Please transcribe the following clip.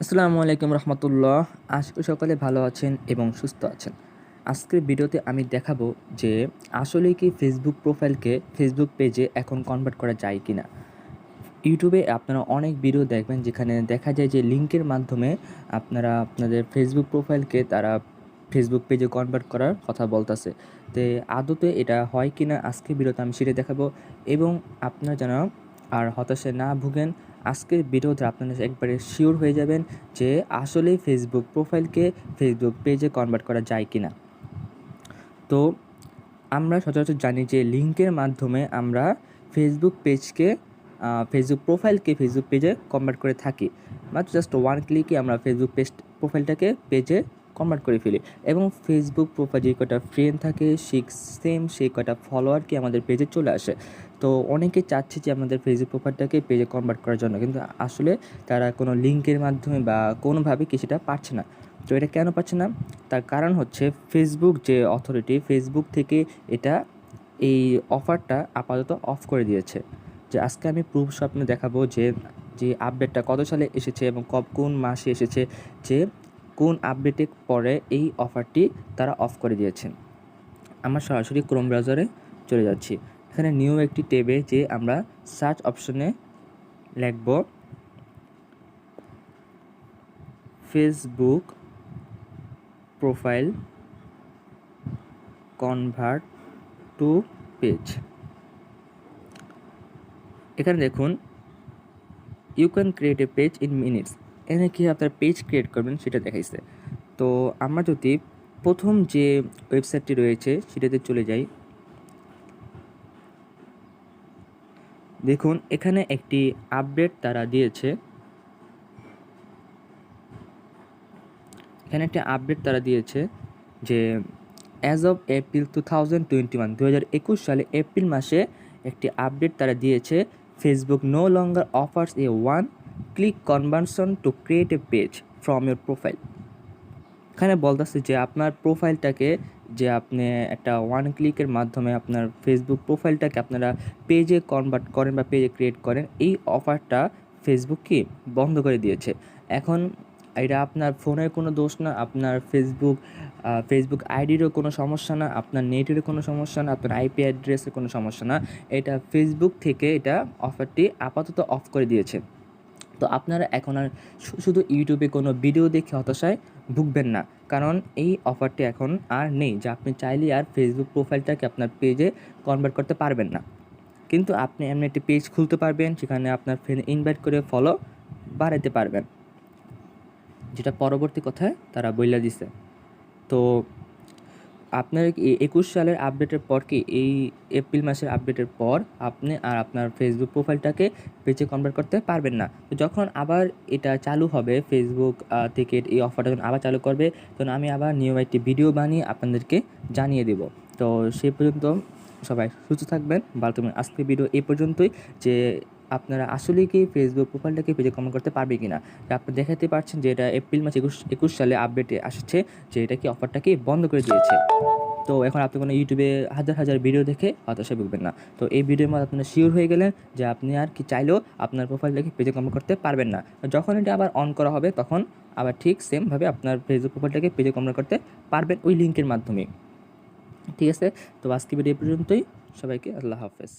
আসসালামু আলাইকুম রহমতুল্লাহ। আশা করি সকলে ভালো আছেন এবং সুস্থ আছেন। আজকের ভিডিওতে আমি দেখাবো যে আসলে কি ফেসবুক প্রোফাইলকে ফেসবুক পেজে এখন কনভার্ট করা যায় কি না। ইউটিউবে আপনারা অনেক ভিডিও দেখবেন যেখানে দেখা যায় যে লিঙ্কের মাধ্যমে আপনারা আপনাদের ফেসবুক প্রোফাইলকে তারা ফেসবুক পেজে কনভার্ট করার কথা বলতেছে। তো আদতে এটা হয় কি না আজকের ভিডিওতে আমি সেটা দেখাবো এবং আপনারা যেন আর হতাশায় না ভুগেন। আজকের ভিডিওতে আপনারা একবারে শিওর হয়ে যাবেন যে আসলেই ফেসবুক প্রোফাইলকে ফেসবুক পেজে কনভার্ট করা যায় কি না। তো আমরা সচরাচর জানি যে লিঙ্কের মাধ্যমে আমরা ফেসবুক পেজকে ফেসবুক প্রোফাইলকে ফেসবুক পেজে কনভার্ট করে থাকি। মাত্র জাস্ট ওয়ান ক্লিকে আমরা ফেসবুক প্রোফাইলটাকে পেজে কনভার্ট করে ফেলি এবং ফেসবুক প্রোফাইল যে কটা ফ্রেন্ড থাকে সেই কটা ফলোয়ার কি আমাদের পেজে চলে আসে। তো অনেকে চাচ্ছে যে আমাদের ফেসবুক প্রোফাইলটাকে পেজে কনভার্ট করার জন্য, কিন্তু আসলে তারা কোনো লিঙ্কের মাধ্যমে বা কোনোভাবে কিছুটা পারছে না। তো এটা কেন পাচ্ছে না? তার কারণ হচ্ছে ফেসবুক যে অথরিটি, ফেসবুক থেকে এটা এই অফারটা আপাতত অফ করে দিয়েছে। যে আজকে আমি প্রুফ স্বপ্নে দেখাবো যে যে আপডেটটা কত সালে এসেছে এবং কোন মাসে এসেছে, যে কোন আপডেটের পরে এই অফারটি তারা অফ করে দিয়েছেন। আমরা সরাসরি ক্রোম ব্রাউজারে চলে যাচ্ছি। এখানে নিউ একটি ট্যাবে যে আমরা সার্চ অপশনে লিখব Facebook profile convert to page. এখানে দেখুন you can create a page in minutes. এখানে কি আপনার পেজ ক্রিয়েট করবেন সেটা দেখাইছে। তো আমরা যদি প্রথম যে ওয়েবসাইটটি রয়েছে সেটাতে চলে যাই, দেখুন এখানে একটি আপডেট তারা দিয়েছে। যে অ্যাজ অফ এপ্রিল 2021 সালে এপ্রিল মাসে একটি আপডেট তারা দিয়েছে। Facebook no longer offers a one click conversion to create a page from your profile. এখানে বলতেছে যে আপনার প্রোফাইলটাকে, যে আপনি একটা ওয়ান ক্লিকের মাধ্যমে আপনার ফেসবুক প্রোফাইলটাকে আপনারা পেজে কনভার্ট করেন বা পেজে ক্রিয়েট করেন, এই অফারটা ফেসবুক কি বন্ধ করে দিয়েছে। এখন এটা আপনার ফোনের কোনো দোষ না, আপনার ফেসবুক আইডিরও কোনো সমস্যা না, আপনার নেটেরও কোনো সমস্যা না, আপনার আইপি অ্যাড্রেসের কোনো সমস্যা না। এটা ফেসবুক থেকে এটা অফারটি আপাতত অফ করে দিয়েছে। তো আপনারা এখন আর শুধু ইউটিউবে কোনো ভিডিও দেখে হতাশায় ভুগবেন না, কারণ এই অফারটি এখন আর নেই যে আপনি চাইলে আর ফেসবুক প্রোফাইলটাকে আপনার পেজে কনভার্ট করতে পারবেন না। কিন্তু আপনি এমনি একটি পেজ খুলতে পারবেন, সেখানে আপনার ফ্রেন্ড ইনভাইট করে ফলো বাড়াতে পারবেন, যেটা পরবর্তী কথায় তারা বইলা দিছে। তো আপনার 21 সালের আপডেটের পর কি এই এপ্রিল মাসের আপডেটের পর আপনি আর আপনার ফেসবুক প্রোফাইলটাকে পেজে কনভার্ট করতে পারবেন না। তো যখন আবার এটা চালু হবে ফেসবুক থেকে এই অফারটা যখন আবার চালু করবে, তখন আমি আবার নিউ একটি ভিডিও বানিয়ে আপনাদেরকে জানিয়ে দেব। তো সেই পর্যন্ত সবাই সুস্থ থাকবেন, ভালো থাকবেন। আজকের ভিডিও এই পর্যন্তই, যে আপনারা আসলেই কি ফেসবুক প্রোফাইলটাকে পেজে কনভার্ট করতে পারবে কি না। আপনি দেখাতে পারছেন যে এটা এপ্রিল মাস 21 সালে আপডেটে আসছে যে এটা কি অফারটাকে বন্ধ করে দিয়েছে। তো এখন আপনি কোনো ইউটিউবে হাজার ভিডিও দেখে হতাশায় ভুগবেন না। তো এই ভিডিওর মধ্যে আপনারা শিওর হয়ে গেলেন যে আপনি আর কি চাইলেও আপনার প্রোফাইলটাকে পেজে কনভার্ট করতে পারবেন না। যখন এটা আবার অন করা হবে তখন আবার ঠিক সেমভাবে আপনার ফেসবুক প্রোফাইলটাকে পেজে কনভার্ট করতে পারবেন ওই লিঙ্কের মাধ্যমে। ঠিক আছে, তো আজকে ভিডিও পর্যন্তই। সবাইকে আল্লাহ হাফেজ।